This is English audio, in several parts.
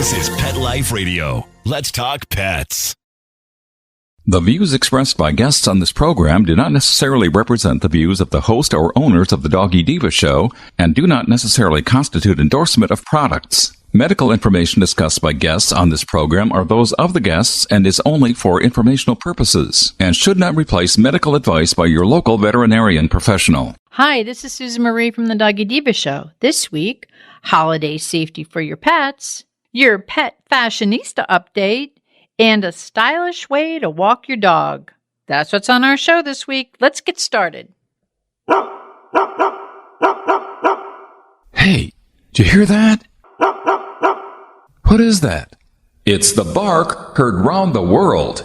This is Pet Life Radio. Let's talk pets. The views expressed by guests on this program do not necessarily represent the views of the host or owners of the Doggy Diva show and do not necessarily constitute endorsement of products. Medical information discussed by guests on this program are those of the guests and is only for informational purposes and should not replace medical advice by your local veterinarian professional. Hi, this is Susan Marie from the Doggy Diva show. This week, holiday safety for your pets, your pet fashionista update, and a stylish way to walk your dog. That's what's on our show this week. Let's get started. Hey, did you hear that? What is that? It's the bark heard round the world.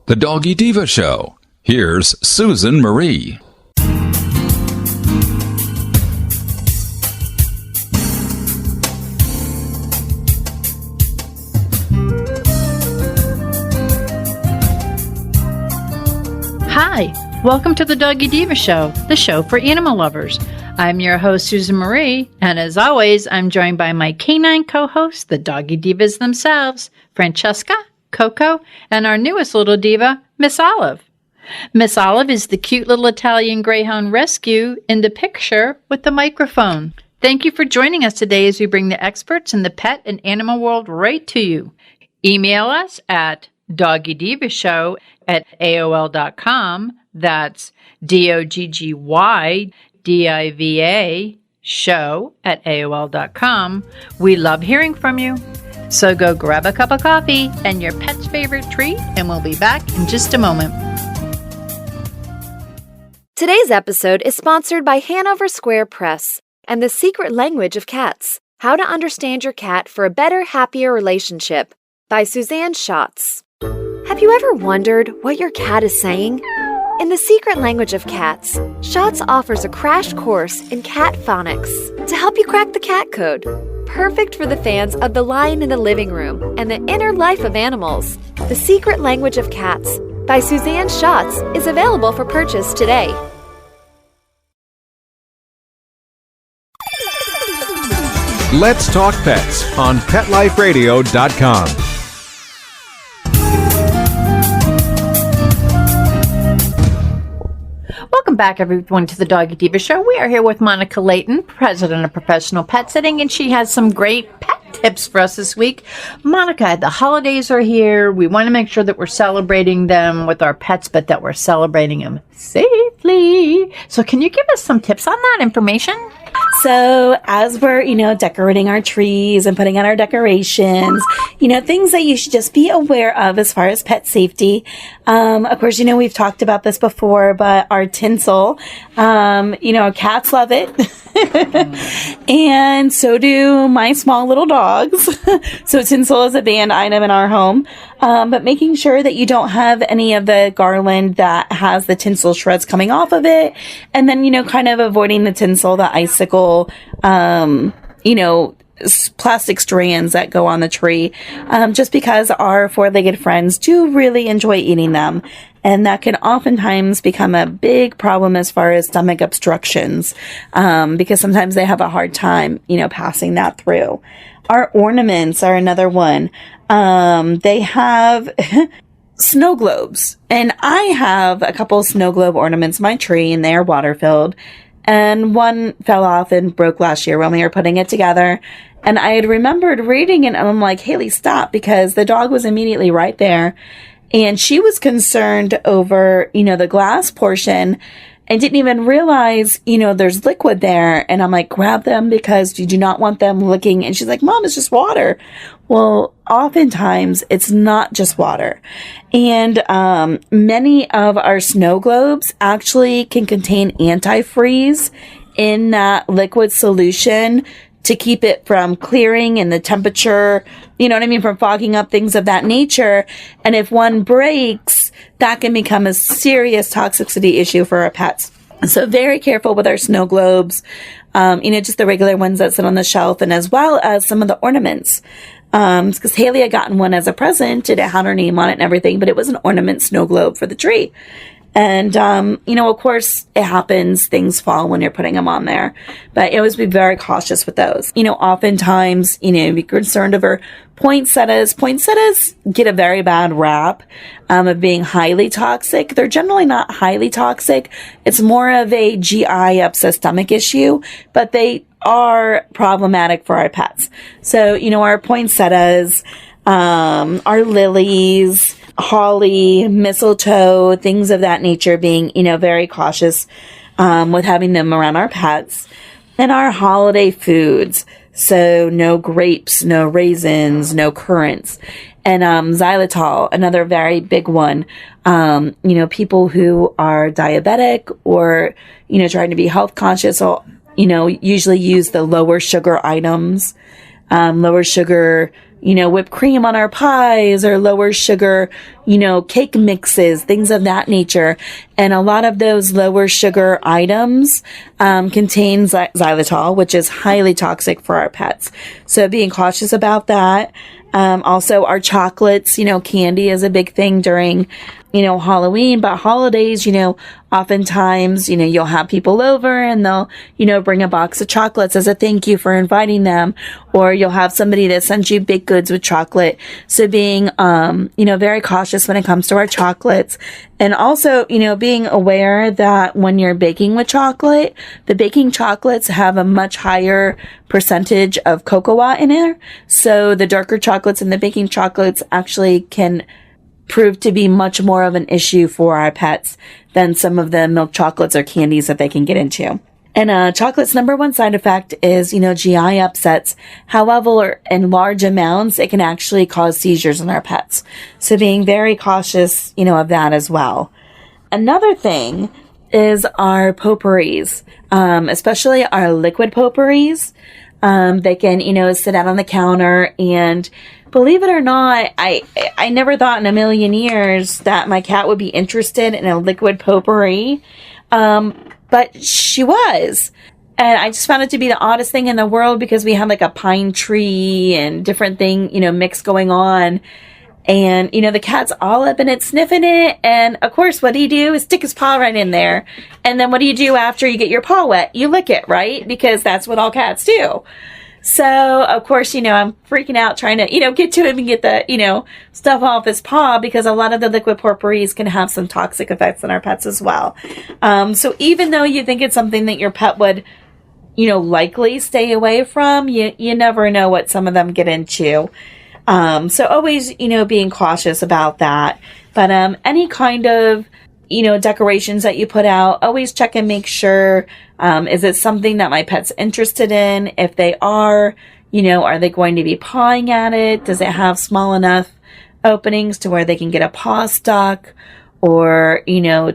The Doggy Diva show. Here's Susan Marie. Hi, welcome to the Doggy Diva show, the show for animal lovers. I'm your host, Susan Marie, and as always, I'm joined by my canine co-hosts, the Doggy Divas themselves, Francesca, Coco, and our newest little diva, Miss Olive. Miss Olive is the cute little Italian Greyhound rescue in the picture with the microphone. Thank you for joining us today as we bring the experts in the pet and animal world right to you. Email us at doggydivashow@aol.com. That's DOGGYDIVA show@aol.com. We love hearing from you. So go grab a cup of coffee and your pet's favorite treat, and we'll be back in just a moment. Today's episode is sponsored by Hanover Square Press and The Secret Language of Cats: How to Understand Your Cat for a Better, Happier Relationship by Suzanne Schatz. Have you ever wondered what your cat is saying? In The Secret Language of Cats, Schatz offers a crash course in cat phonics to help you crack the cat code. Perfect for the fans of The Lion in the Living Room and the inner life of animals. The Secret Language of Cats by Suzanne Schatz is available for purchase today. Let's Talk Pets on PetLifeRadio.com. Welcome back, everyone, to the Doggy Diva show. We are here with Monica Leighton, president of Professional Pet Sitting, and she has some great pet tips for us this week. Monica, the holidays are here. We want to make sure that we're celebrating them with our pets, but that we're celebrating them safely. So can you give us some tips on that information? So as we're, decorating our trees and putting out our decorations, things that you should just be aware of as far as pet safety. Of course, we've talked about this before, but our tinsel, cats love it. And so do my small little dogs. So tinsel is a banned item in our home. But making sure that you don't have any of the garland that has the tinsel shreds coming off of it. And then, kind of avoiding the tinsel, the icicle, plastic strands that go on the tree, just because our four-legged friends do really enjoy eating them. And that can oftentimes become a big problem as far as stomach obstructions, because sometimes they have a hard time, passing that through. Our ornaments are another one. They have snow globes, and I have a couple of snow globe ornaments in my tree, and they are water filled. And one fell off and broke last year when we were putting it together. And I had remembered reading it, and I'm like, Haley, stop, because the dog was immediately right there. And she was concerned over, the glass portion and didn't even realize, there's liquid there. And I'm like, grab them because you do not want them licking. And she's like, Mom, it's just water. Well, oftentimes it's not just water. And many of our snow globes actually can contain antifreeze in that liquid solution to keep it from clearing and the temperature, from fogging up, things of that nature. And if one breaks, that can become a serious toxicity issue for our pets. So very careful with our snow globes, just the regular ones that sit on the shelf, and as well as some of the ornaments. Because Haley had gotten one as a present, and it had her name on it and everything, but it was an ornament snow globe for the tree. And, of course, it happens. Things fall when you're putting them on there. But you always be very cautious with those. Oftentimes, be concerned over poinsettias. Poinsettias get a very bad rap of being highly toxic. They're generally not highly toxic. It's more of a GI upset stomach issue, but they are problematic for our pets. So, our poinsettias, our lilies, holly, mistletoe, things of that nature, being, very cautious with having them around our pets. And our holiday foods. So no grapes, no raisins, no currants. And xylitol, another very big one. People who are diabetic or, trying to be health conscious will, usually use the lower sugar items, lower sugar, whipped cream on our pies, or lower sugar, cake mixes, things of that nature. And a lot of those lower sugar items contain xylitol, which is highly toxic for our pets. So being cautious about that. Also our chocolates, candy is a big thing during, Halloween, but holidays, oftentimes, you'll have people over and they'll, bring a box of chocolates as a thank you for inviting them, or you'll have somebody that sends you baked goods with chocolate. So being, very cautious when it comes to our chocolates, and also, being aware that when you're baking with chocolate, the baking chocolates have a much higher percentage of cocoa in there. So the darker chocolates and the baking chocolates actually can prove to be much more of an issue for our pets than some of the milk chocolates or candies that they can get into. And chocolate's number one side effect is, GI upsets. However, in large amounts, it can actually cause seizures in our pets. So being very cautious, of that as well. Another thing is our potpourris, especially our liquid potpourris. They can, sit out on the counter, and believe it or not, I never thought in a million years that my cat would be interested in a liquid potpourri. But she was. And I just found it to be the oddest thing in the world, because we had like a pine tree and different thing, mix going on. And, the cat's all up in it, sniffing it. And of course, what do you do is stick his paw right in there. And then what do you do after you get your paw wet? You lick it, right? Because that's what all cats do. So, of course, I'm freaking out trying to, get to him and get the, stuff off his paw, because a lot of the liquid potpourris can have some toxic effects on our pets as well. So even though you think it's something that your pet would, likely stay away from, you never know what some of them get into. So always, being cautious about that. But any kind of, decorations that you put out, always check and make sure, is it something that my pet's interested in? If they are they going to be pawing at it? Does it have small enough openings to where they can get a paw stuck, or,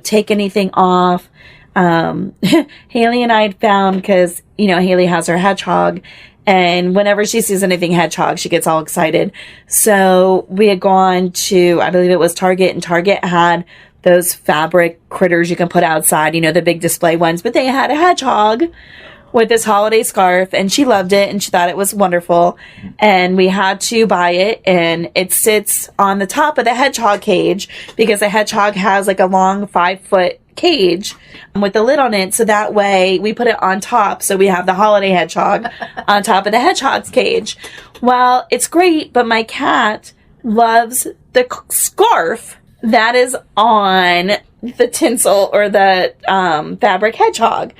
take anything off? Haley and I had found, because, Haley has her hedgehog, and whenever she sees anything hedgehog, she gets all excited. So we had gone to, I believe it was Target, and Target had those fabric critters you can put outside, the big display ones, but they had a hedgehog with this holiday scarf, and she loved it, and she thought it was wonderful, and we had to buy it, and it sits on the top of the hedgehog cage, because the hedgehog has like a long 5-foot cage with the lid on it, so that way we put it on top, so we have the holiday hedgehog on top of the hedgehog's cage. Well, it's great, but my cat loves the scarf that is on the tinsel or the fabric hedgehog.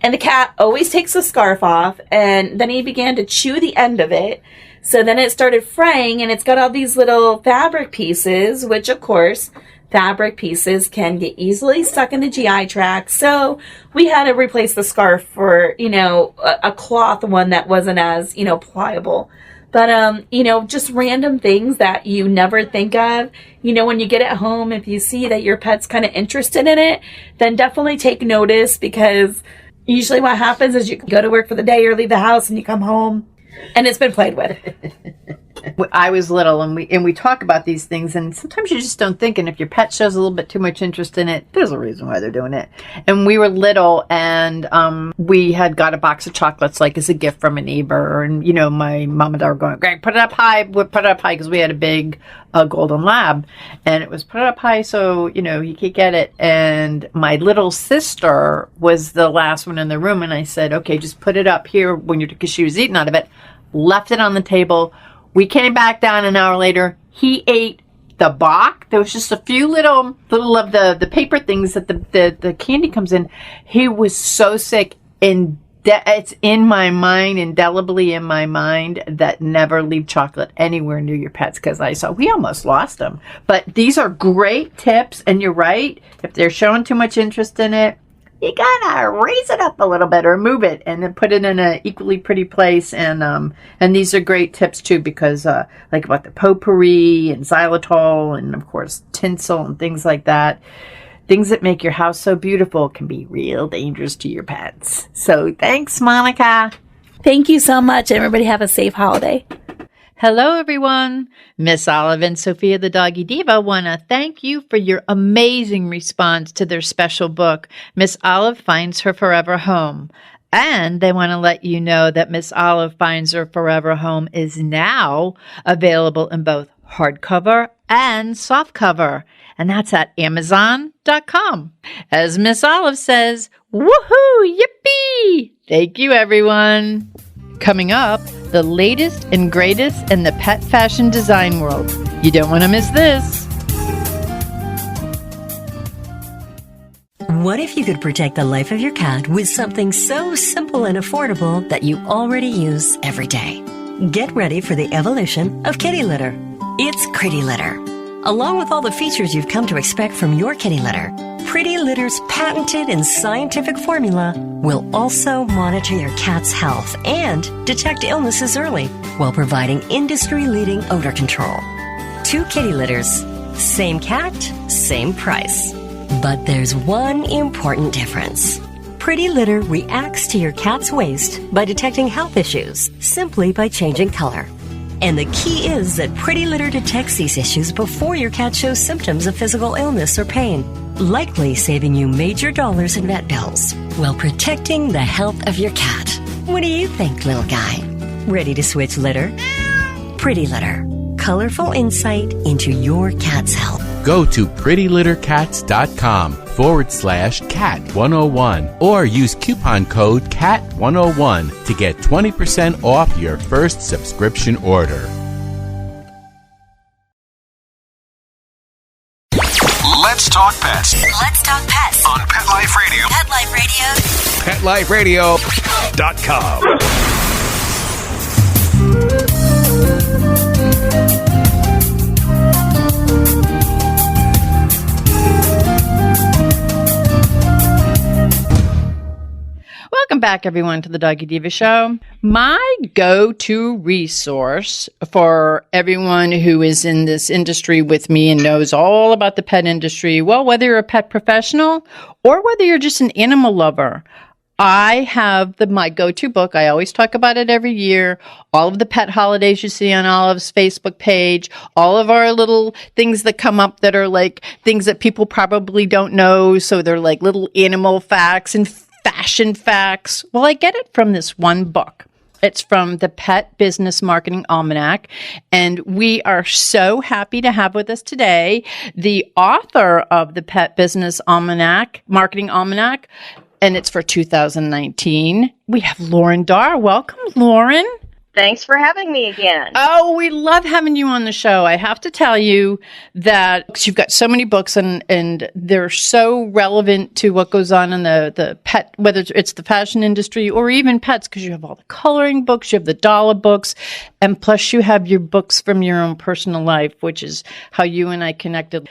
And the cat always takes the scarf off, and then he began to chew the end of it. So then it started fraying, and it's got all these little fabric pieces, which of course, fabric pieces can get easily stuck in the GI tract. So we had to replace the scarf for, a cloth one that wasn't as, pliable. But, just random things that you never think of. When you get it home, if you see that your pet's kind of interested in it, then definitely take notice, because usually what happens is you go to work for the day or leave the house and you come home and it's been played with. I was little, and we talk about these things, and sometimes you just don't think, and if your pet shows a little bit too much interest in it, there's a reason why they're doing it. And we were little, and we had got a box of chocolates, like as a gift from a neighbor, and my mom and dad were going, Greg, put it up high, because we had a big a golden lab, and it was put up high so, he could get it. And my little sister was the last one in the room, and I said, okay, just put it up here because she was eating out of it, left it on the table. We came back down an hour later. He ate the box. There was just a few little of the paper things that the candy comes in. He was so sick, and it's in my mind, indelibly in my mind, that never leave chocolate anywhere near your pets, because we almost lost them. But these are great tips, and you're right. If they're showing too much interest in it, you gotta raise it up a little bit or move it, and then put it in an equally pretty place. And these are great tips too, because like about the potpourri and xylitol, and of course tinsel and things like that. Things that make your house so beautiful can be real dangerous to your pets. So thanks, Monica. Thank you so much. Everybody have a safe holiday. Hello, everyone. Miss Olive and Sophia the Doggy Diva want to thank you for your amazing response to their special book, Miss Olive Finds Her Forever Home. And they want to let you know that Miss Olive Finds Her Forever Home is now available in both hardcover and softcover. And that's at Amazon.com. As Miss Olive says, woohoo, yippee! Thank you, everyone. Coming up, the latest and greatest in the pet fashion design world. You don't want to miss this. What if you could protect the life of your cat with something so simple and affordable that you already use every day? Get ready for the evolution of kitty litter. It's Pretty Litter. Along with all the features you've come to expect from your kitty litter, Pretty Litter's patented and scientific formula will also monitor your cat's health and detect illnesses early while providing industry-leading odor control. 2 kitty litters, same cat, same price. But there's one important difference. Pretty Litter reacts to your cat's waste by detecting health issues simply by changing color. And the key is that Pretty Litter detects these issues before your cat shows symptoms of physical illness or pain, likely saving you major dollars in vet bills while protecting the health of your cat. What do you think, little guy? Ready to switch litter? Pretty Litter. Colorful insight into your cat's health. Go to prettylittercats.com/cat101 or use coupon code CAT101 to get 20% off your first subscription order. Let's talk pets Let's talk pets on Pet Life Radio. Pet Life Radio. PetLifeRadio.com. Welcome back, everyone, to the Doggy Diva Show. My go-to resource for everyone who is in this industry with me and knows all about the pet industry, well, whether you're a pet professional or whether you're just an animal lover, I have my go-to book. I always talk about it every year. All of the pet holidays you see on Olive's Facebook page, all of our little things that come up that are like things that people probably don't know. So they're like little animal facts and fashion facts. Well, I get it from this one book. It's from the Pet Business Marketing Almanac, and we are so happy to have with us today the author of the Pet Business Marketing Almanac, and it's for 2019. We have Lauren Darr. Welcome, Lauren. Thanks for having me again. Oh, we love having you on the show. I have to tell you that you've got so many books and they're so relevant to what goes on in the pet, whether it's the fashion industry or even pets, because you have all the coloring books, you have the dollar books, and plus you have your books from your own personal life, which is how you and I connected.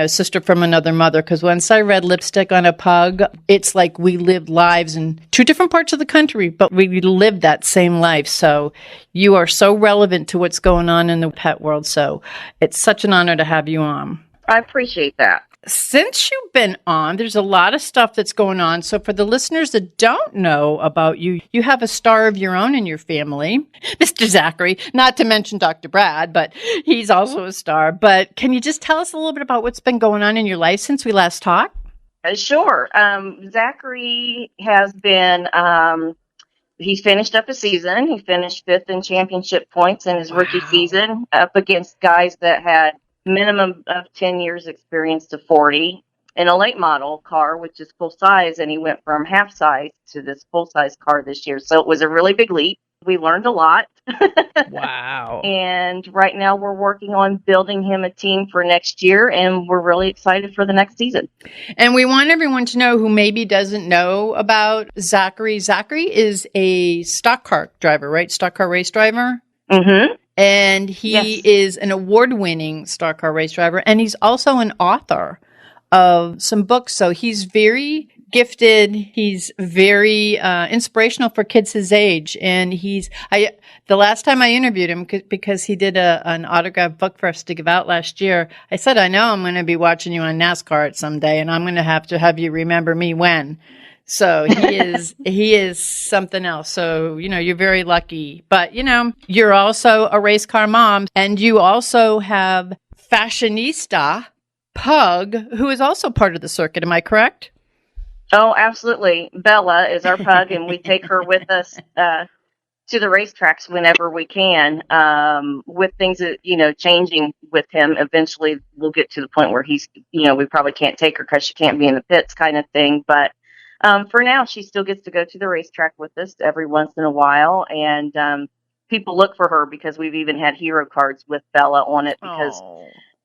Sister from another mother, because once I read Lipstick on a Pug, it's like we lived lives in 2 different parts of the country, but we lived that same life. So you are so relevant to what's going on in the pet world. So it's such an honor to have you on. I appreciate that. Since you've been on, there's a lot of stuff that's going on. So for the listeners that don't know about you, you have a star of your own in your family, Mr. Zachary, not to mention Dr. Brad, but he's also a star. But can you just tell us a little bit about what's been going on in your life since we last talked? Sure. Zachary has been, he's finished up a season. He finished 5th in championship points in his rookie season up against guys that had minimum of 10 years experience to 40, in a late model car, which is full size. And he went from half size to this full size car this year. So it was a really big leap. We learned a lot. Wow. And right now we're working on building him a team for next year. And we're really excited for the next season. And we want everyone to know who maybe doesn't know about Zachary. Zachary is a stock car driver, right? Stock car race driver. Mm-hmm. And he is an award-winning stock car race driver. And he's also an author of some books. So he's very gifted. He's very inspirational for kids his age. And the last time I interviewed him, because he did an autographed book for us to give out last year, I said, I know I'm going to be watching you on NASCAR someday, and I'm going to have you remember me when. So he is something else. So, you're very lucky. But, you're also a race car mom, and you also have fashionista Pug, who is also part of the circuit. Am I correct? Oh, absolutely. Bella is our pug, and we take her with us to the racetracks whenever we can. With things that, changing with him, eventually we'll get to the point where he's, we probably can't take her because she can't be in the pits kind of thing. But for now, she still gets to go to the racetrack with us every once in a while. And people look for her because we've even had hero cards with Bella on it because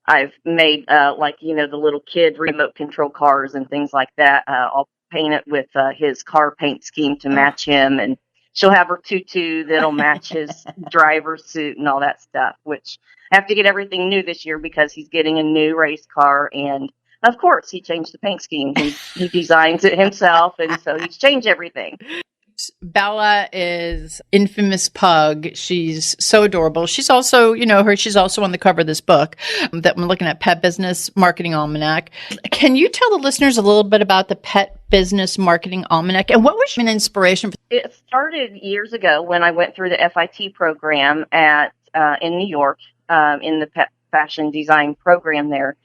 I've made, the little kid remote control cars and things like that. I'll paint it with his car paint scheme to match him. And she'll have her tutu that'll match his driver's suit and all that stuff, which I have to get everything new this year because he's getting a new race car. And, of course, he changed the paint scheme. He designs it himself, and so he's changed everything. Bella is infamous pug. She's so adorable. She's also, she's also on the cover of this book that I'm looking at, Pet Business Marketing Almanac. Can you tell the listeners a little bit about the Pet Business Marketing Almanac and what was an inspiration? It started years ago when I went through the FIT program in New York, in the pet fashion design program there.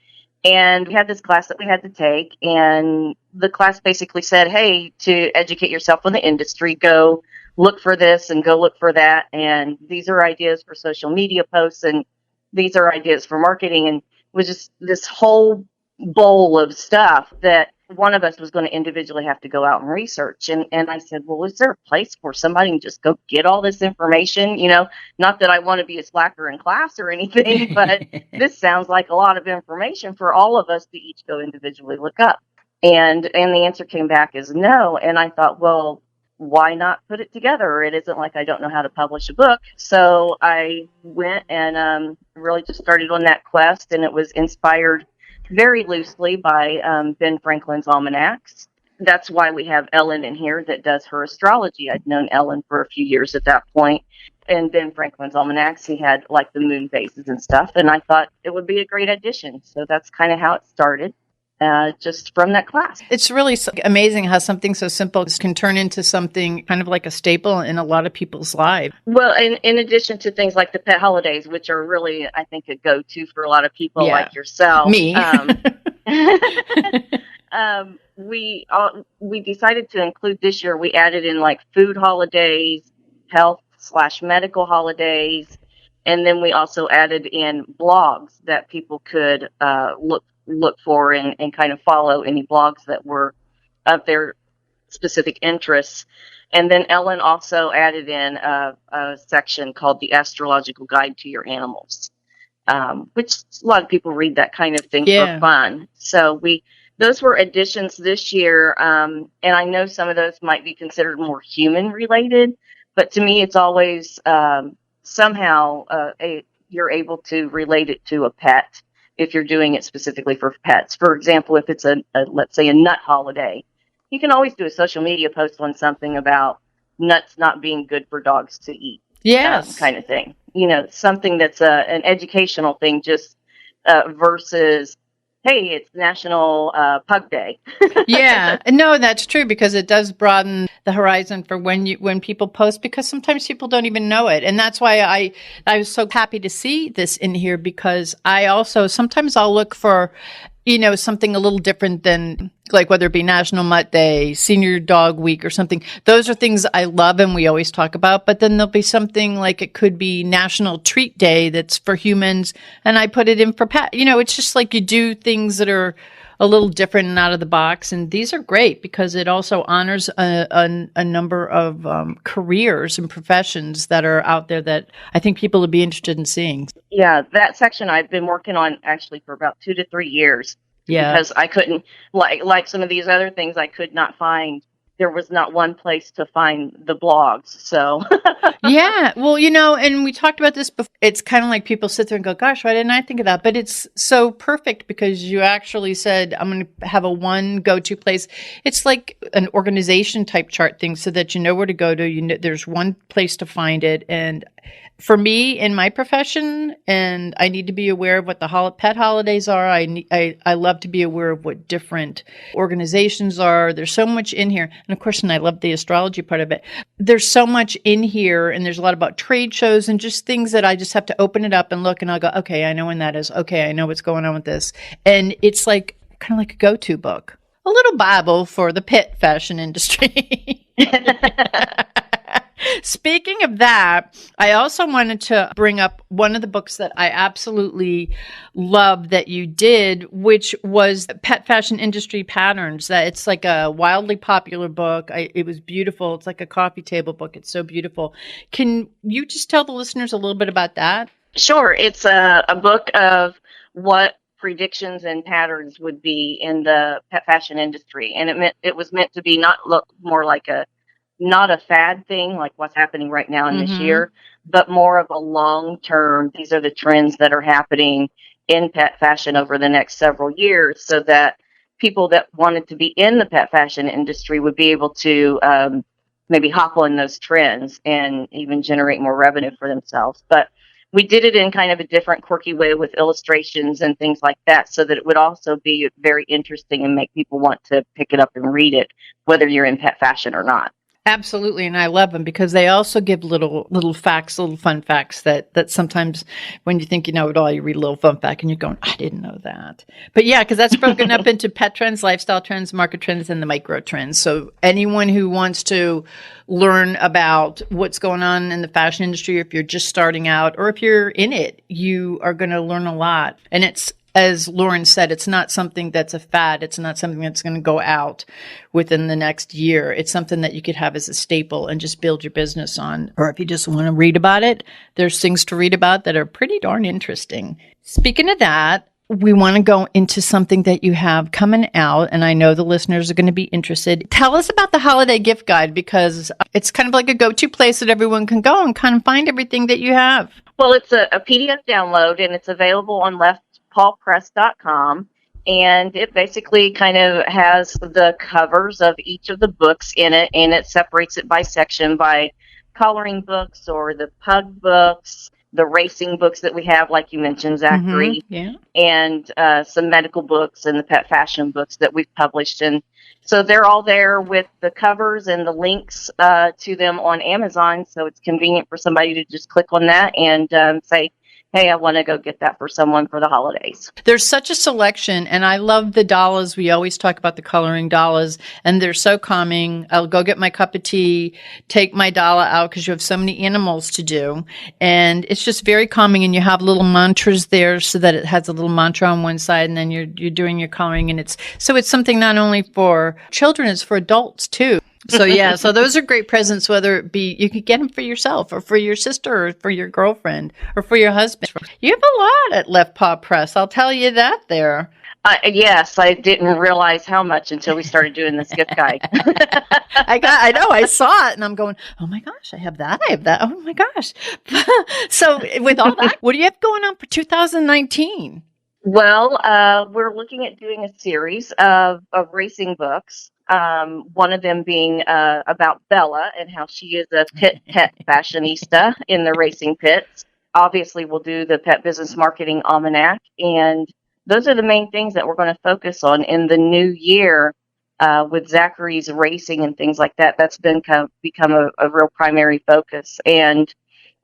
And we had this class that we had to take, and the class basically said, hey, to educate yourself on the industry, go look for this and go look for that. And these are ideas for social media posts, and these are ideas for marketing. And it was just this whole bowl of stuff that one of us was going to individually have to go out and research. And I said, well, is there a place where somebody can just go get all this information? Not that I want to be a slacker in class or anything, but this sounds like a lot of information for all of us to each go individually look up. And the answer came back as no. And I thought, well, why not put it together? It isn't like I don't know how to publish a book. So I went and really just started on that quest, and it was inspired very loosely by Ben Franklin's almanacs. That's why we have Ellen in here that does her astrology. I'd known Ellen for a few years at that point. And Ben Franklin's almanacs, he had like the moon phases and stuff. And I thought it would be a great addition. So that's kind of how it started, just from that class. It's really amazing how something so simple can turn into something kind of like a staple in a lot of people's lives. Well, in addition to things like the pet holidays, which are really, I think, a go-to for a lot of people like yourself. Me. We decided to include this year, we added in like food holidays, health/medical holidays, and then we also added in blogs that people could look for and kind of follow any blogs that were of their specific interests. And then Ellen also added in a section called the Astrological Guide to Your Animals, which a lot of people read that kind of thing for fun. So those were additions this year. And I know some of those might be considered more human related, but to me, it's always somehow you're able to relate it to a pet if you're doing it specifically for pets. For example, if it's let's say a nut holiday, you can always do a social media post on something about nuts not being good for dogs to eat. Yes. Kind of thing. Something that's an educational thing just versus, hey, it's National Pug Day. Yeah. No, that's true, because it does broaden the horizon for when people post, because sometimes people don't even know it. And that's why I was so happy to see this in here, because I also sometimes I'll look for something a little different than like whether it be National Mutt Day, Senior Dog Week or something. Those are things I love and we always talk about. But then there'll be something like it could be National Treat Day that's for humans, and I put it in for pet. It's just like you do things that are a little different and out of the box. And these are great because it also honors a number of careers and professions that are out there that I think people would be interested in seeing. Yeah, that section I've been working on actually for about 2 to 3 years. Yeah. Because I couldn't, like some of these other things, I could not find. There was not one place to find the blogs. So yeah, well, and we talked about this before. It's kind of like people sit there and go, gosh, why didn't I think of that? But it's so perfect because you actually said, I'm going to have a one go-to place. It's like an organization type chart thing so that you know where to go to. There's one place to find it. And for me in my profession, and I need to be aware of what the pet holidays are. I love to be aware of what different organizations are. There's so much in here. And of course, and I love the astrology part of it. There's so much in here, and there's a lot about trade shows and just things that I just have to open it up and look, and I'll go, okay, I know when that is. Okay, I know what's going on with this. And it's like kind of like a go-to book, a little Bible for the pet fashion industry. Speaking of that, I also wanted to bring up one of the books that I absolutely love that you did, which was Pet Fashion Industry Patterns. That it's like a wildly popular book. It was beautiful. It's like a coffee table book. It's so beautiful. Can you just tell the listeners a little bit about that? Sure. It's a book of what predictions and patterns would be in the pet fashion industry. And it was meant to be more like not a fad thing like what's happening right now in this year, but more of a long-term, these are the trends that are happening in pet fashion over the next several years, so that people that wanted to be in the pet fashion industry would be able to maybe hop on those trends and even generate more revenue for themselves. But we did it in kind of a different, quirky way with illustrations and things like that, so that it would also be very interesting and make people want to pick it up and read it, whether you're in pet fashion or not. Absolutely, and I love them because they also give little facts, little fun facts that sometimes when you think you know it all, you read a little fun fact and you're going, I didn't know that. But yeah, because that's broken up into pet trends, lifestyle trends, market trends, and the micro trends. So anyone who wants to learn about what's going on in the fashion industry, if you're just starting out or if you're in it, you are going to learn a lot. And it's, as Lauren said, it's not something that's a fad. It's not something that's going to go out within the next year. It's something that you could have as a staple and just build your business on. Or if you just want to read about it, there's things to read about that are pretty darn interesting. Speaking of that, we want to go into something that you have coming out, and I know the listeners are going to be interested. Tell us about the holiday gift guide, because it's kind of like a go-to place that everyone can go and kind of find everything that you have. Well, it's a PDF download, and it's available on leftpawpress.com. And it basically kind of has the covers of each of the books in it, and it separates it by section, by coloring books or the pug books, the racing books that we have, like you mentioned, Zachary, and some medical books and the pet fashion books that we've published. And so they're all there with the covers and the links to them on Amazon. So it's convenient for somebody to just click on that and say, hey, I want to go get that for someone for the holidays. There's such a selection, and I love the dollars. We always talk about the coloring dollars, and they're so calming. I'll go get my cup of tea, take my dollar out because you have so many animals to do, and it's just very calming, and you have little mantras there so that it has a little mantra on one side, and then you're doing your coloring, and it's something not only for children, it's for adults too. So yeah, so those are great presents, whether it be, you could get them for yourself or for your sister or for your girlfriend or for your husband. You have a lot at Left Paw Press. I'll tell you that there. Yes, I didn't realize how much until we started doing this gift guide. I know, I saw it and I'm going, oh my gosh, I have that. Oh my gosh. So with all that, what do you have going on for 2019? Well, we're looking at doing a series of racing books. One of them being about Bella and how she is a pet fashionista in the racing pits. Obviously, we'll do the Pet Business Marketing Almanac, and those are the main things that we're going to focus on in the new year with Zachary's racing and things like that. That's become a real primary focus. And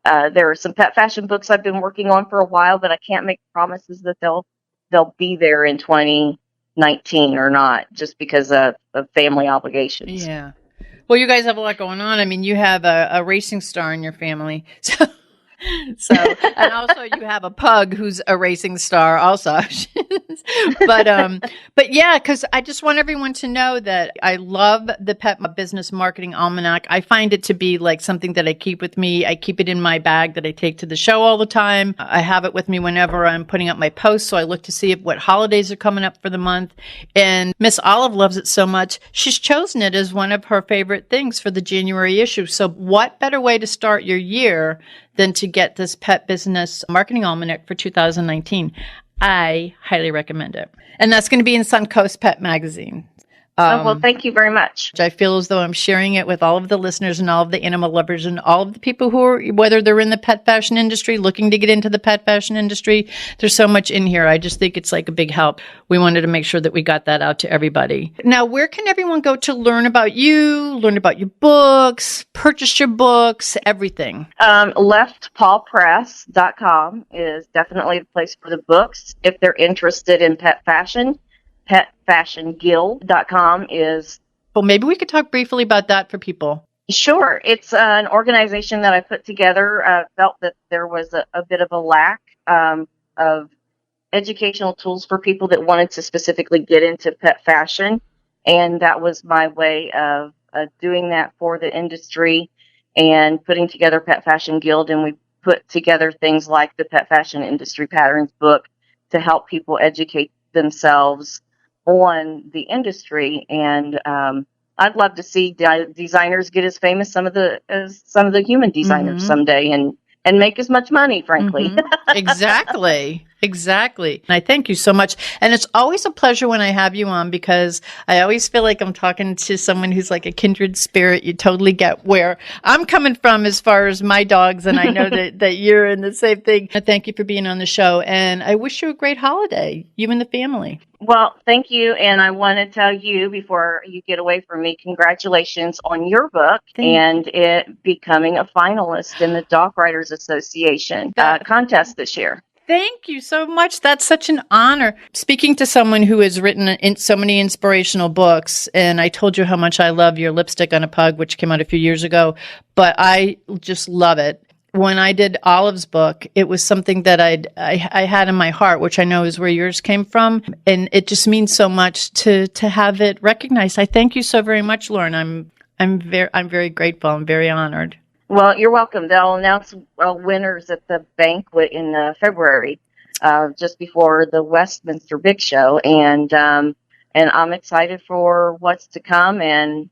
there are some pet fashion books I've been working on for a while, but I can't make promises that they'll be there in 2019. 19 or not, just because of family obligations. Yeah. Well, you guys have a lot going on. I mean, you have a racing star in your family. And also you have a pug who's a racing star also. But yeah, because I just want everyone to know that I love the Pet Business Marketing Almanac. I find it to be like something that I keep with me. I keep it in my bag that I take to the show all the time. I have it with me whenever I'm putting up my posts. So I look to see what holidays are coming up for the month. And Miss Olive loves it so much. She's chosen it as one of her favorite things for the January issue. So what better way to start your year than to get this Pet Business Marketing Almanac for 2019. I highly recommend it. And that's going to be in Suncoast Pet Magazine. Well, thank you very much. I feel as though I'm sharing it with all of the listeners and all of the animal lovers and all of the people who are, whether they're in the pet fashion industry, looking to get into the pet fashion industry. There's so much in here. I just think it's like a big help. We wanted to make sure that we got that out to everybody. Now, where can everyone go to learn about you, learn about your books, purchase your books, everything? Leftpawpress.com is definitely the place for the books. If they're interested in pet fashion, petfashionguild.com is... Well, maybe we could talk briefly about that for people. Sure. It's an organization that I put together. Felt that there was a bit of a lack of educational tools for people that wanted to specifically get into pet fashion. And that was my way of doing that for the industry and putting together Pet Fashion Guild. And we put together things like the Pet Fashion Industry Patterns book to help people educate themselves on the industry. And I'd love to see designers get as famous as some of the human designers someday and make as much money, frankly. Exactly. And I thank you so much. And it's always a pleasure when I have you on, because I always feel like I'm talking to someone who's like a kindred spirit. You totally get where I'm coming from as far as my dogs. And I know that you're in the same thing. Thank you for being on the show. And I wish you a great holiday, you and the family. Well, thank you. And I want to tell you, before you get away from me, congratulations on your book and it becoming a finalist in the Dog Writers Association contest this year. Thank you so much. That's such an honor. Speaking to someone who has written so many inspirational books, and I told you how much I love Your Lipstick on a Pug, which came out a few years ago, but I just love it. When I did Olive's book, it was something that I had in my heart, which I know is where yours came from, and it just means so much to have it recognized. I thank you so very much, Lauren. I'm very grateful. I'm very honored. Well, you're welcome. They'll announce winners at the banquet in February, just before the Westminster Big Show, and I'm excited for what's to come. And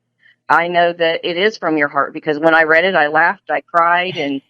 I know that it is from your heart, because when I read it, I laughed, I cried, and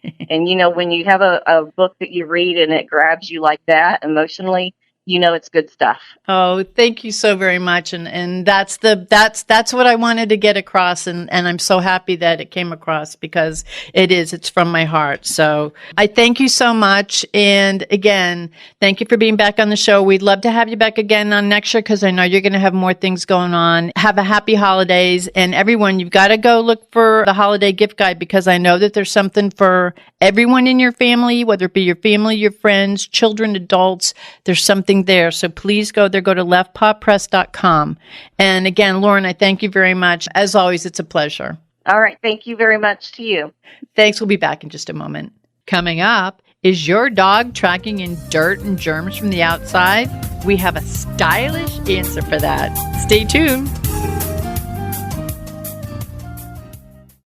you know, when you have a book that you read and it grabs you like that emotionally, you know it's good stuff. Oh, thank you so very much. And that's what I wanted to get across. And I'm so happy that it came across, because it's from my heart. So I thank you so much. And again, thank you for being back on the show. We'd love to have you back again on next year, because I know you're going to have more things going on. Have a happy holidays. And everyone, you've got to go look for the holiday gift guide, because I know that there's something for everyone in your family, whether it be your family, your friends, children, adults. There's something there. So please go there. Go to leftpawpress.com. And again, Lauren, I thank you very much. As always, it's a pleasure. All right. Thank you very much to you. Thanks. We'll be back in just a moment. Coming up, is your dog tracking in dirt and germs from the outside? We have a stylish answer for that. Stay tuned.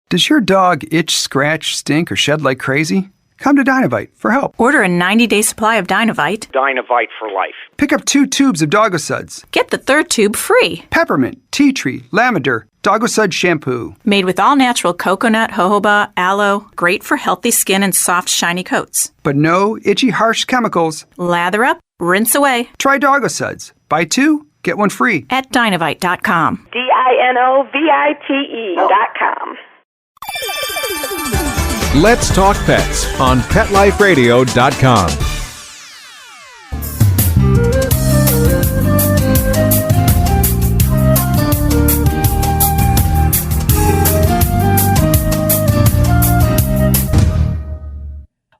Does your dog itch, scratch, stink, or shed like crazy? Come to Dinovite for help. Order a 90-day supply of Dinovite. Dinovite for life. Pick up 2 tubes of Doggosuds. Get the 3rd tube free. Peppermint, tea tree, lavender, Doggosud shampoo. Made with all-natural coconut, jojoba, aloe. Great for healthy skin and soft, shiny coats. But no itchy, harsh chemicals. Lather up, rinse away. Try Doggosuds. Buy 2, get 1 free. At Dinovite.com. DINOVITE.com. Let's Talk Pets on PetLifeRadio.com.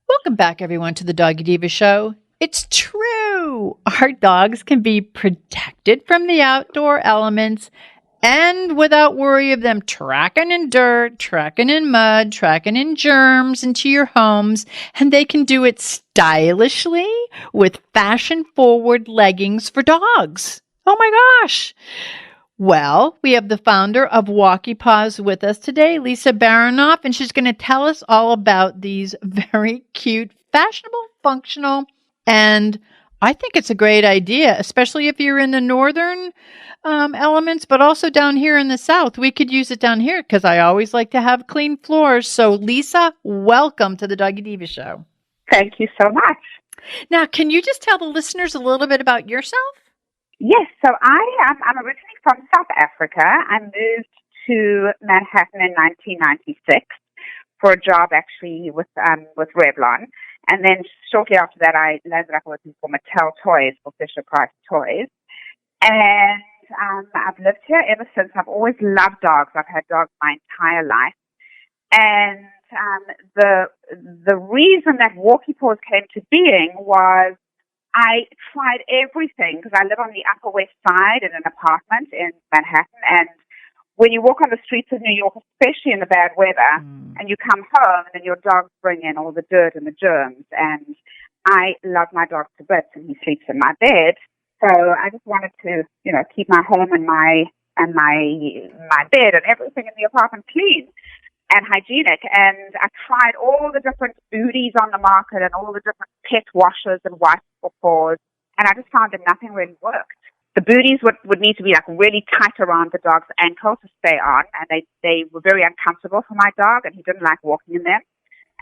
Welcome back, everyone, to the Doggy Diva Show. It's true. our dogs can be protected from the outdoor elements and without worry of them tracking in dirt, tracking in mud, tracking in germs into your homes. And they can do it stylishly with fashion-forward leggings for dogs. Oh my gosh. Well, we have the founder of Walkee Paws with us today, Lisa Baronoff, and she's going to tell us all about these very cute, fashionable, functional, and I think it's a great idea, especially if you're in the northern elements, but also down here in the south. We could use it down here because I always like to have clean floors. So, Lisa, welcome to the Doggy Diva Show. Thank you so much. Now, can you just tell the listeners a little bit about yourself? Yes, so I'm originally from South Africa. I moved to Manhattan in 1996 for a job actually with Revlon. And then shortly after that, I landed up working for Mattel Toys, for Fisher-Price Toys. And I've lived here ever since. I've always loved dogs. I've had dogs my entire life. And the reason that Walkee Paws came to being was I tried everything because I live on the Upper West Side in an apartment in Manhattan. And when you walk on the streets of New York, especially in the bad weather, and you come home and then your dogs bring in all the dirt and the germs. And I love my dog to bits and he sleeps in my bed. So I just wanted to, keep my home and my bed and everything in the apartment clean and hygienic. And I tried all the different booties on the market and all the different pet washers and wipes for paws. And I just found that nothing really worked. The booties would need to be like really tight around the dog's ankle to stay on, and they were very uncomfortable for my dog, and he didn't like walking in them.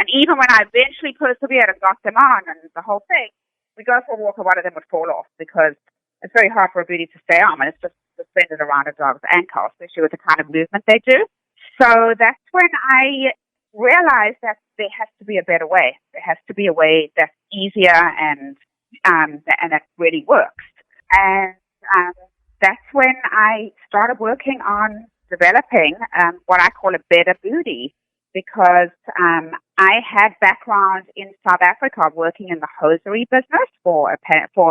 And even when I eventually persevered and got them on and the whole thing, we go for a walk and one of them would fall off because it's very hard for a booty to stay on when it's just suspended around a dog's ankle, especially with the kind of movement they do. So that's when I realized that there has to be a better way. There has to be a way that's easier and that really works. And that's when I started working on developing what I call a better booty, because I had background in South Africa working in the hosiery business for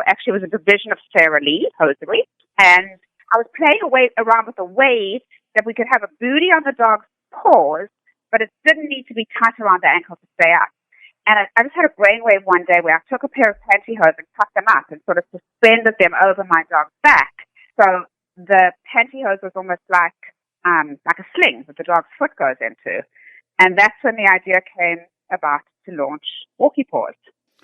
actually it was a division of Sarah Lee Hosiery, and I was playing around with a way that we could have a booty on the dog's paws, but it didn't need to be tight around the ankle to stay up. And I just had a brainwave one day where I took a pair of pantyhose and cut them up and sort of suspended them over my dog's back. So the pantyhose was almost like a sling that the dog's foot goes into. And that's when the idea came about to launch Walkee Paws.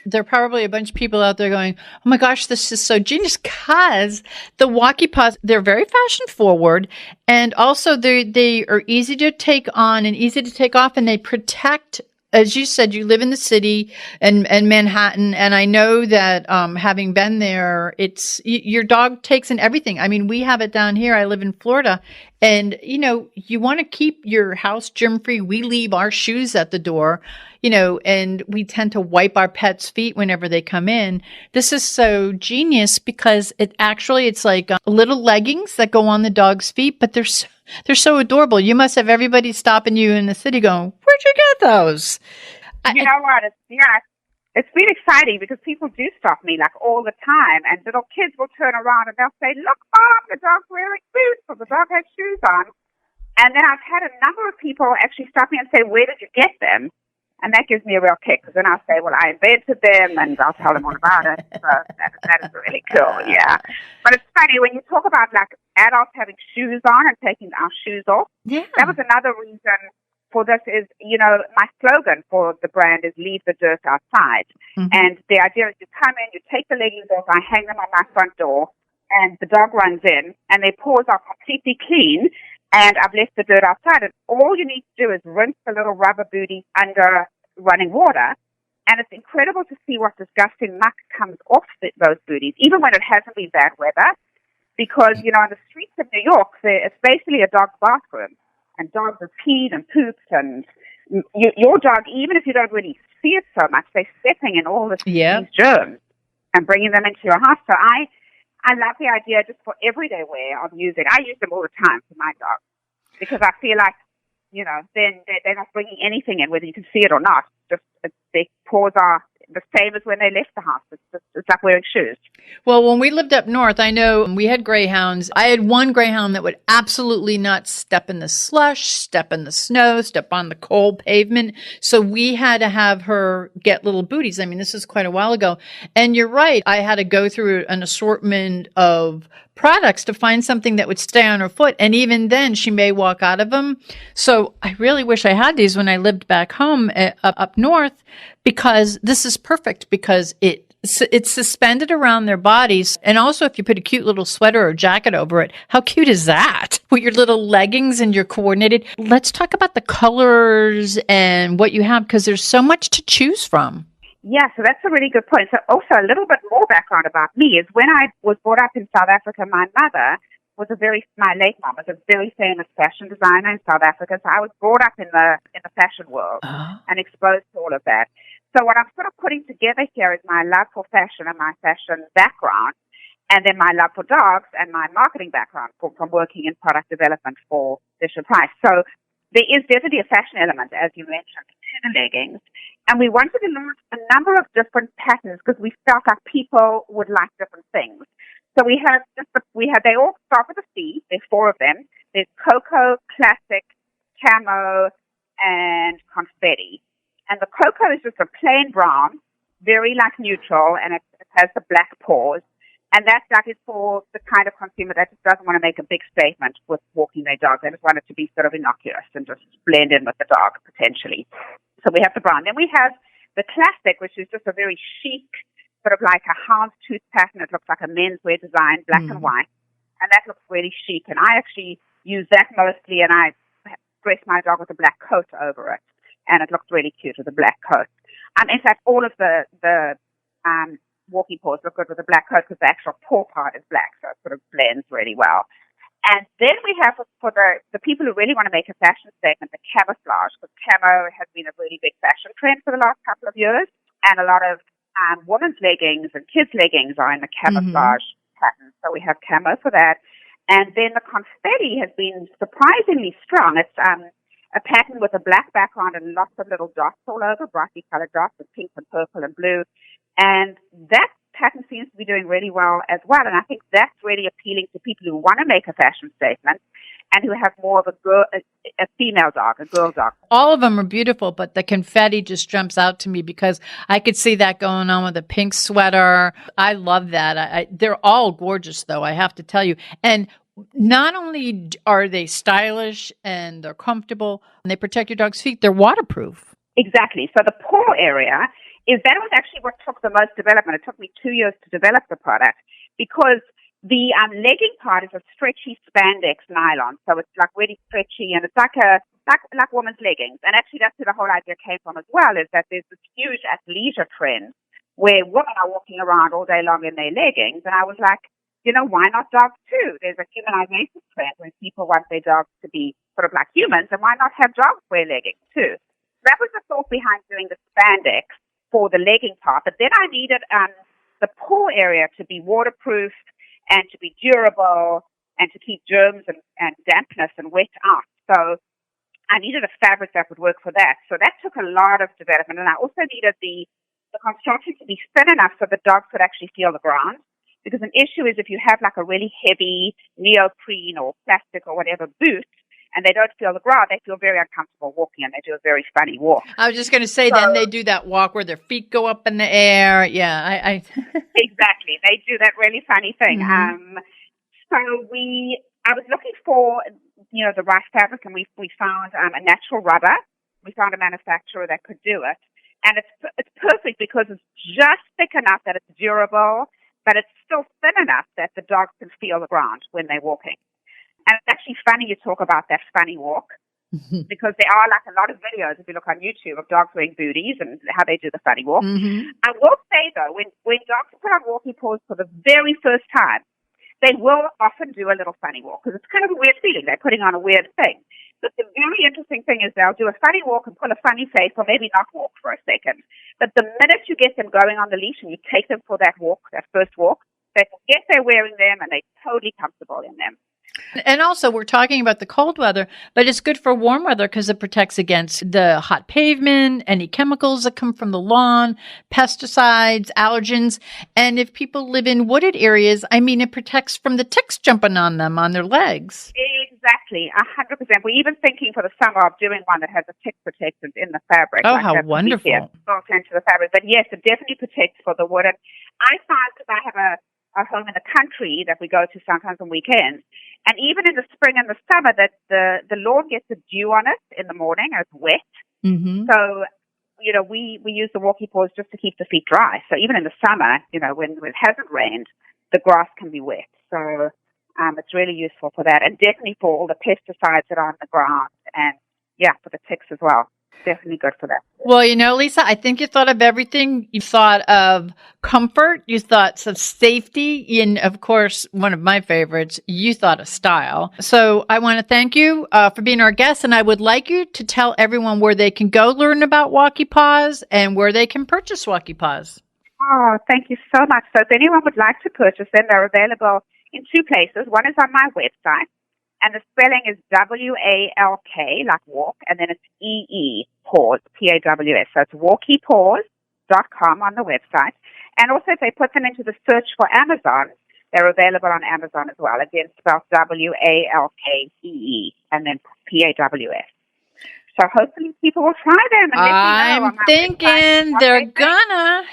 There are probably a bunch of people out there going, oh my gosh, this is so genius, because the Walkee Paws, they're very fashion forward, and also they are easy to take on and easy to take off, and they protect. As you said, you live in the city and Manhattan, and I know that having been there, your dog takes in everything. I mean, we have it down here. I live in Florida, and you want to keep your house germ-free. We leave our shoes at the door, and we tend to wipe our pets' feet whenever they come in. This is so genius because it's like little leggings that go on the dog's feet, but they're so adorable. You must have everybody stopping you in the city going, where'd you get those? You know what? It's been exciting because people do stop me like all the time, and little kids will turn around and they'll say, look, Mom, the dog's wearing boots or the dog has shoes on. And then I've had a number of people actually stop me and say, where did you get them? And that gives me a real kick because then I'll say, well, I invented them, and I'll tell them all about it. So that is really cool, yeah. But it's funny, when you talk about like adults having shoes on and taking our shoes off, that was another reason for this is, my slogan for the brand is leave the dirt outside. Mm-hmm. And the idea is you come in, you take the leggings off, I hang them on my front door, and the dog runs in, and their paws are completely clean, and I've left the dirt outside. And all you need to do is rinse the little rubber booties under running water, and it's incredible to see what disgusting muck comes off those booties, even when it hasn't been bad weather, because, on the streets of New York, it's basically a dog's bathroom, and dogs have peed and pooped, and your dog, even if you don't really see it so much, they're stepping in all these germs and bringing them into your house. So I love the idea just for everyday wear of using. I use them all the time for my dog because I feel like, then they're not bringing anything in, whether you can see it or not. Just their paws are the same as when they left the house. It's like wearing shoes. Well, when we lived up north, I know we had greyhounds. I had one greyhound that would absolutely not step in the slush, step in the snow, step on the cold pavement. So we had to have her get little booties. I mean, this is quite a while ago. And you're right. I had to go through an assortment of products to find something that would stay on her foot. And even then, she may walk out of them. So I really wish I had these when I lived back home up north, because this is perfect because it's suspended around their bodies. And also, if you put a cute little sweater or jacket over it, how cute is that? With your little leggings and your coordinated. Let's talk about the colors and what you have, because there's so much to choose from. Yeah, so that's a really good point. So also a little bit more background about me is when I was brought up in South Africa, my mother was my late mom was a very famous fashion designer in South Africa. So I was brought up in the fashion world and exposed to all of that. So what I'm sort of putting together here is my love for fashion and my fashion background, and then my love for dogs and my marketing background from working in product development for Fisher-Price. So there is definitely a fashion element, as you mentioned, to the leggings. And we wanted to launch a number of different patterns because we felt like people would like different things. So they all start with a C. There's 4 of them. There's cocoa, classic, camo, and confetti. And the cocoa is just a plain brown, very neutral, and it has the black paws. And that is for the kind of consumer that just doesn't want to make a big statement with walking their dog. They just want it to be sort of innocuous and just blend in with the dog, potentially. So we have the brown. Then we have the classic, which is just a very chic, sort of like a houndstooth pattern. It looks like a menswear design, black and white. And that looks really chic. And I actually use that mostly, and I dress my dog with a black coat over it. And it looks really cute with a black coat. In fact, all of the Walkee Paws look good with a black coat because the actual paw part is black, so it sort of blends really well. And then we have for the people who really want to make a fashion statement, the camouflage, because camo has been a really big fashion trend for the last couple of years, and a lot of women's leggings and kids' leggings are in the camouflage pattern. So we have camo for that. And then the confetti has been surprisingly strong. It's a pattern with a black background and lots of little dots all over, brightly colored dots with pink and purple and blue. And that pattern seems to be doing really well as well. And I think that's really appealing to people who want to make a fashion statement and who have more of a female dog, a girl dog. All of them are beautiful, but the confetti just jumps out to me because I could see that going on with a pink sweater. I love that. They're all gorgeous, though, I have to tell you. And not only are they stylish and they're comfortable and they protect your dog's feet, they're waterproof. Exactly. So the paw area that was actually what took the most development. It took me 2 years to develop the product because the legging part is a stretchy spandex nylon. So it's like really stretchy and it's like women's leggings. And actually that's where the whole idea came from as well, is that there's this huge athleisure trend where women are walking around all day long in their leggings. And I was like, why not dogs too? There's a humanization trend where people want their dogs to be sort of like humans, and why not have dogs wear leggings too? That was the thought behind doing the spandex for the legging part. But then I needed the paw area to be waterproof and to be durable and to keep germs and dampness and wet out. So I needed a fabric that would work for that. So that took a lot of development. And I also needed the construction to be thin enough so the dogs could actually feel the ground. Because an issue is if you have like a really heavy neoprene or plastic or whatever boot, and they don't feel the ground, they feel very uncomfortable walking and they do a very funny walk. I was just going to say, then they do that walk where their feet go up in the air. Yeah, Exactly. They do that really funny thing. So I was looking for, the right fabric, and we found a natural rubber. We found a manufacturer that could do it. And it's perfect because it's just thick enough that it's durable, but it's still thin enough that the dogs can feel the ground when they're walking. And it's actually funny you talk about that funny walk because there are like a lot of videos, if you look on YouTube, of dogs wearing booties and how they do the funny walk. I will say, though, when dogs put on Walkee Paws for the very first time, they will often do a little funny walk because it's kind of a weird feeling. They're putting on a weird thing. But the very interesting thing is they'll do a funny walk and pull a funny face or maybe not walk for a second. But the minute you get them going on the leash and you take them for that walk, that first walk, they forget they're wearing them and they're totally comfortable in them. And also, we're talking about the cold weather, but it's good for warm weather because it protects against the hot pavement, any chemicals that come from the lawn, pesticides, allergens. And if people live in wooded areas, it protects from the ticks jumping on them, on their legs. Exactly, 100%. We're even thinking for the summer of doing one that has a tick protectant in the fabric. Oh, how wonderful. Built into the fabric. But yes, it definitely protects for the wood. And I find that I have a home in the country that we go to sometimes on weekends. And even in the spring and the summer, that the lawn gets a dew on it in the morning and it's wet. Mm-hmm. So, we use the Walkee Paws just to keep the feet dry. So even in the summer, when it hasn't rained, the grass can be wet. So it's really useful for that. And definitely for all the pesticides that are on the ground. And, for the ticks as well. Definitely good for that. Well, Lisa, I think you thought of everything. You thought of comfort. You thought of safety. And, of course, one of my favorites, you thought of style. So I want to thank you for being our guest. And I would like you to tell everyone where they can go learn about Walkee Paws and where they can purchase Walkee Paws. Oh, thank you so much. So if anyone would like to purchase them, they're available in two places. One is on my website. And the spelling is WALK, like walk, and then it's EE, Paws, PAWS. So it's WalkeePaws.com on the website. And also if they put them into the search for Amazon, they're available on Amazon as well. Again, spelled WALKEE, and then PAWS. So hopefully people will try them. And I'm thinking they're gonna.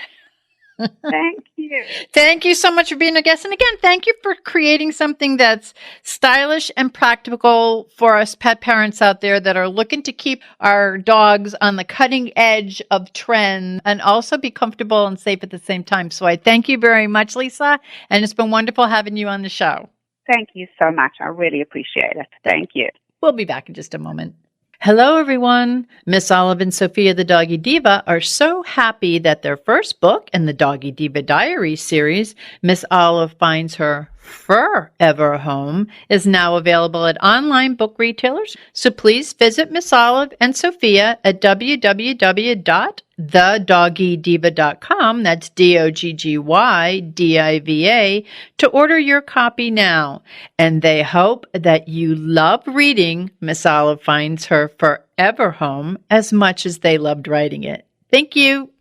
Thank you. Thank you so much for being a guest. And again, thank you for creating something that's stylish and practical for us pet parents out there that are looking to keep our dogs on the cutting edge of trends and also be comfortable and safe at the same time. So I thank you very much, Lisa. And it's been wonderful having you on the show. Thank you so much. I really appreciate it. Thank you. We'll be back in just a moment. Hello, everyone. Miss Olive and Sophia, the Doggy Diva, are so happy that their first book in the Doggy Diva Diary series, Miss Olive Finds Her Forever Home, is now available at online book retailers. So please visit Miss Olive and Sophia at www.thedoggydiva.com. That's DOGGYDIVA to order your copy now. And they hope that you love reading Miss Olive Finds Her Forever Home as much as they loved writing it. Thank you.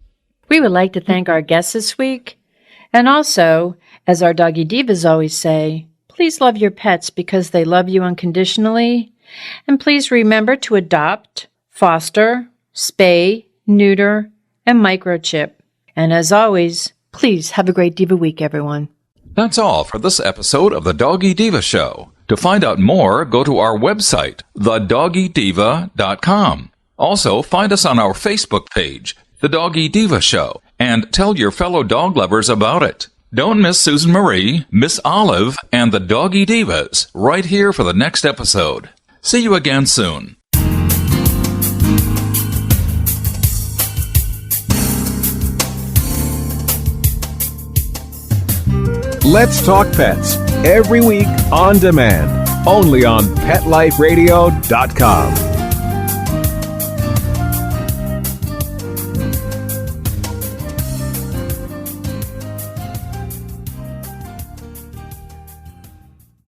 We would like to thank our guests this week. And also, as our Doggy Divas always say, please love your pets because they love you unconditionally. And please remember to adopt, foster, spay, neuter, and microchip. And as always, please have a great Diva week, everyone. That's all for this episode of The Doggy Diva Show. To find out more, go to our website, thedoggydiva.com. Also, find us on our Facebook page, The Doggy Diva Show, and tell your fellow dog lovers about it. Don't miss Susan Marie, Miss Olive, and the Doggy Divas right here for the next episode. See you again soon. Let's Talk Pets, every week on demand, only on PetLifeRadio.com.